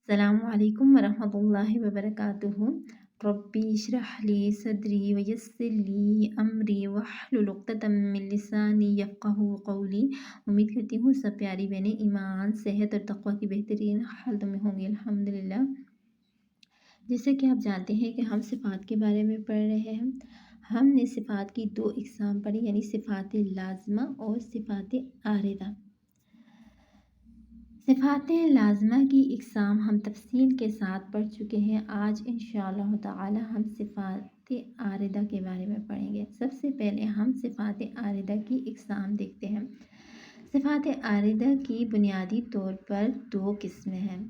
السلام علیکم ورحمۃ اللہ وبرکاتہ۔ ربی اشرح لی صدری ویسر لی امری واحلل عقدۃ من لسانی یفقہوا قولی۔ امید کرتی ہوں سب پیاری بہنیں ایمان، صحت اور تقوی کی بہترین حالت میں ہوں گی الحمدللہ۔ جیسے کہ آپ جانتے ہیں کہ ہم صفات کے بارے میں پڑھ رہے ہیں۔ ہم نے صفات کی 2 اقسام پڑھی، یعنی صفات لازمہ اور صفات عارضہ۔ صفات لازمہ کی اقسام ہم تفصیل کے ساتھ پڑھ چکے ہیں۔ آج انشاءاللہ تعالی ہم صفات عارضہ کے بارے میں پڑھیں گے۔ سب سے پہلے ہم صفات عارضہ کی اقسام دیکھتے ہیں۔ صفات عارضہ کی بنیادی طور پر 2 قسمیں ہیں: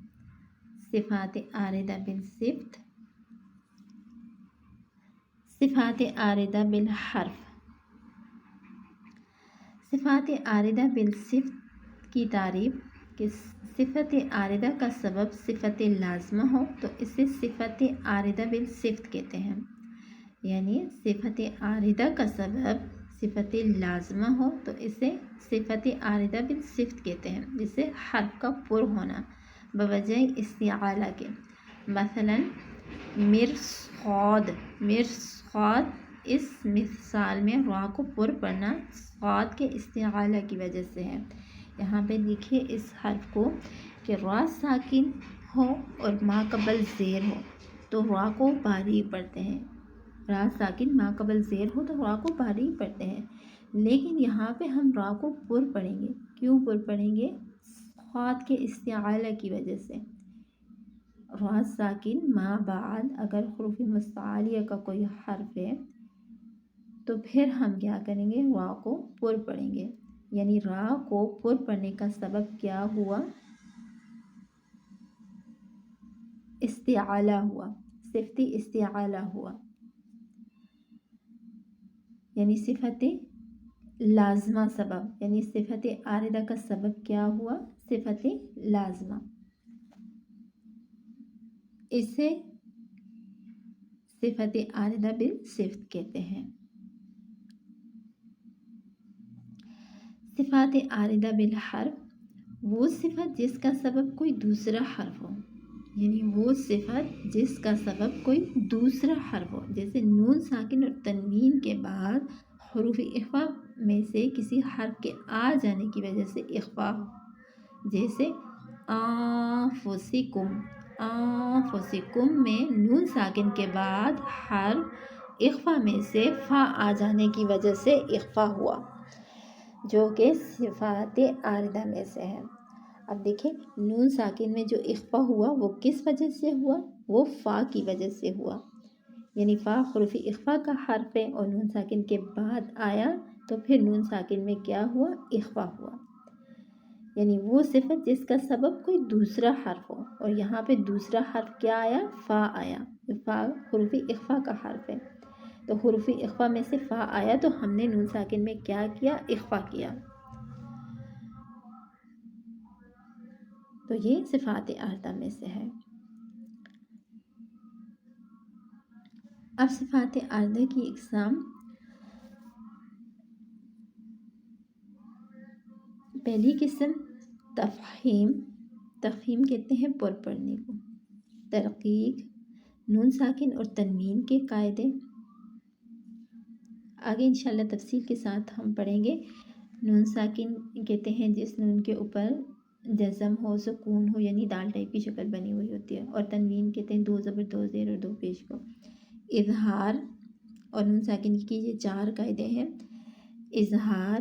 صفات عارضہ بالصفت، صفات عارضہ بالحرف۔ صفات عارضہ بالصفت کی تعریف کہ صفت عارضہ کا سبب صفت لازمہ ہو تو اسے صفت عارضہ بالصفت کہتے ہیں، یعنی صفت عارضہ کا سبب صفت لازمہ ہو تو اسے صفت عارضہ بالصفت کہتے ہیں، جسے حرف کا پر ہونا بوجہ استعارہ کے، مثلا مرصاد، اس مثال میں را کو پر پڑھنا صاد کے استعارہ کی وجہ سے ہے۔ یہاں پہ دیکھیے اس حرف کو کہ را ساکن ہو اور ما قبل زیر ہو تو را کو باریک پڑھتے ہیں، را ساکن ما قبل زیر ہو تو را کو باریک پڑھتے ہیں، لیکن یہاں پہ ہم را کو پر پڑھیں گے۔ کیوں پر پڑھیں گے؟ صاد کے استعارہ کی وجہ سے۔ را ساکن ما بعد اگر حروف مستعلیہ کا کوئی حرف ہے تو پھر ہم کیا کریں گے؟ را کو پر پڑھیں گے، یعنی را کو پر پڑھنے کا سبب کیا ہوا؟ استعالہ ہوا، صفتی استعالہ ہوا، یعنی صفت لازمہ سبب، یعنی صفت عارضہ کا سبب کیا ہوا؟ صفت لازمہ۔ اسے صفت عارضہ بالصفت کہتے ہیں۔ صفات عارضہ بالحرف، وہ صفت جس کا سبب کوئی دوسرا حرف ہو، یعنی وہ صفت جس کا سبب کوئی دوسرا حرف ہو، جیسے نون ساکن اور تنوین کے بعد حروف اخفا میں سے کسی حرف کے آ جانے کی وجہ سے اخفا ہو، جیسے انفسکم، انفسکم میں نون ساکن کے بعد حرف اخفا میں سے فا آ جانے کی وجہ سے اخفا ہوا، جو کہ صفات عارضہ میں سے ہے۔ اب دیکھیں نون ساکن میں جو اخفا ہوا وہ کس وجہ سے ہوا؟ وہ فا کی وجہ سے ہوا، یعنی فا حروف اخفا کا حرف ہے اور نون ساکن کے بعد آیا تو پھر نون ساکن میں کیا ہوا؟ اخفا ہوا، یعنی وہ صفت جس کا سبب کوئی دوسرا حرف ہو، اور یہاں پہ دوسرا حرف کیا آیا؟ فا آیا، فا حروف اخفا کا حرف ہے تو حروف اخفا میں سے فا آیا تو ہم نے نون ساکن میں کیا کیا؟ اخفا کیا۔ تو یہ صفات عارضہ میں سے ہے۔ اب صفات عارضہ کی اقسام، پہلی قسم تفہیم، تفہیم کہتے ہیں پر پڑھنے کو، ترقیق، نون ساکن اور تنوین کے قاعدے، آگے انشاءاللہ تفصیل کے ساتھ ہم پڑھیں گے۔ نون ساکن کہتے ہیں جس نون کے اوپر جزم ہو، سکون ہو، یعنی دال ٹائپ کی شکل بنی ہوئی ہوتی ہے، اور تنوین کہتے ہیں 2 زبر 2 زیر اور 2 پیش کو۔ اظہار اور نون ساکن کی یہ 4 قاعدے ہیں: اظہار،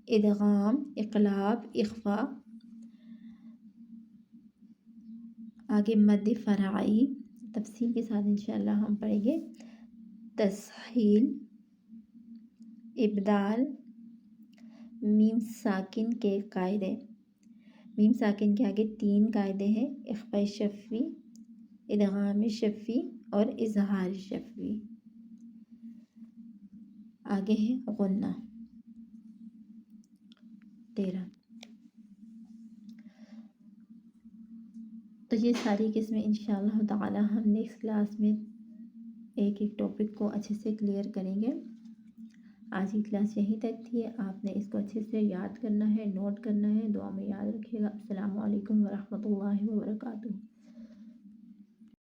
ادغام، اقلاب، اخفا۔ آگے مد فرعی تفصیل کے ساتھ انشاءاللہ ہم پڑھیں گے۔ تسہیل، ابدال، میم ساکن کے قاعدے، میم ساکن کے آگے 3 قاعدے ہیں: اخفاء شفوی، ادغام شفوی اور اظہار شفوی۔ آگے ہے غنہ 13۔ تو یہ ساری قسمیں انشاءاللہ تعالی ہم نیکسٹ کلاس میں ایک ایک ٹاپک کو اچھے سے کلیئر کریں گے۔ آج کی کلاس یہیں تک تھی، آپ نے اس کو اچھے سے یاد کرنا ہے، نوٹ کرنا ہے، دعا میں یاد رکھیے گا۔ السلام علیکم ورحمۃ اللہ وبرکاتہ۔